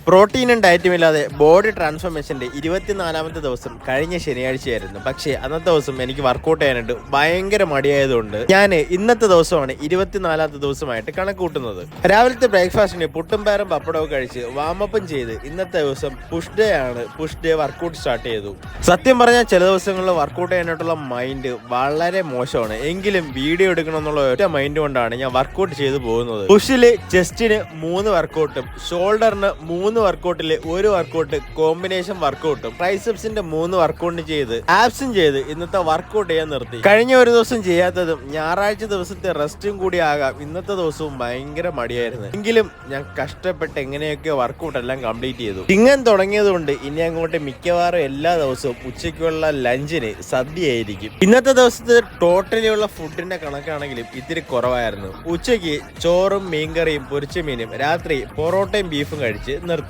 പ്രോട്ടീനും ഡയറ്റും ഇല്ലാതെ ബോഡി ട്രാൻസ്ഫോർമേഷന്റെ 24ാമത്തെ ദിവസം കഴിഞ്ഞ ശനിയാഴ്ചയായിരുന്നു. പക്ഷേ അന്നത്തെ ദിവസം എനിക്ക് വർക്കൗട്ട് ചെയ്യാനായിട്ട് ഭയങ്കര മടിയായതുകൊണ്ട് ഞാൻ ഇന്നത്തെ ദിവസമാണ് 24ാമത്തെ ദിവസമായിട്ട് കണക്ക് കൂട്ടുന്നത്. രാവിലത്തെ ബ്രേക്ക്ഫാസ്റ്റിന് പുട്ടും പയറും പപ്പടവും കഴിച്ച് വാമപ്പും ചെയ്ത് ഇന്നത്തെ ദിവസം പുഷ് ഡേ ആണ്. പുഷ് ഡേ വർക്കൗട്ട് സ്റ്റാർട്ട് ചെയ്തു. സത്യം പറഞ്ഞാൽ ചില ദിവസങ്ങളിൽ വർക്കൗട്ട് ചെയ്യാനായിട്ടുള്ള മൈൻഡ് വളരെ മോശമാണ്. എങ്കിലും വീഡിയോ എടുക്കണം എന്നുള്ള ഒറ്റ മൈൻഡ് കൊണ്ടാണ് ഞാൻ വർക്കൗട്ട് ചെയ്ത് പോകുന്നത്. പുഷില് ചെസ്റ്റിന് 3 വർക്കൗട്ടും ഷോൾഡറിന് 3 വർക്കൗട്ടില് 1 വർക്കൗട്ട് കോമ്പിനേഷൻ വർക്കൗട്ടും ട്രൈസെപ്സിന്റെ 3 വർക്കൗട്ട് ചെയ്ത് ആപ്സും ചെയ്ത് ഇന്നത്തെ വർക്കൗട്ട് ചെയ്യാൻ നിർത്തി. കഴിഞ്ഞ ഒരു ദിവസം ചെയ്യാത്തതും ഞായറാഴ്ച ദിവസത്തെ റെസ്റ്റും കൂടി ആകാം ഇന്നത്തെ ദിവസവും ഭയങ്കര മടിയായിരുന്നു. എങ്കിലും ഞാൻ കഷ്ടപ്പെട്ട് എങ്ങനെയൊക്കെ വർക്കൗട്ട് എല്ലാം കംപ്ലീറ്റ് ചെയ്തു. ചിങ്ങൻ തുടങ്ങിയതുകൊണ്ട് ഇനി അങ്ങോട്ട് മിക്കവാറും എല്ലാ ദിവസവും ഉച്ചയ്ക്കുള്ള ലഞ്ചിന് സദ്യയായിരിക്കും. ഇന്നത്തെ ദിവസത്തെ ടോട്ടലി ഉള്ള ഫുഡിന്റെ കണക്കാണെങ്കിലും ഇത്തിരി കുറവായിരുന്നു. ഉച്ചയ്ക്ക് ചോറും മീൻകറിയും പൊരിച്ച മീനും, രാത്രി പൊറോട്ടയും ബീഫും കഴിച്ച് നിർത്തി.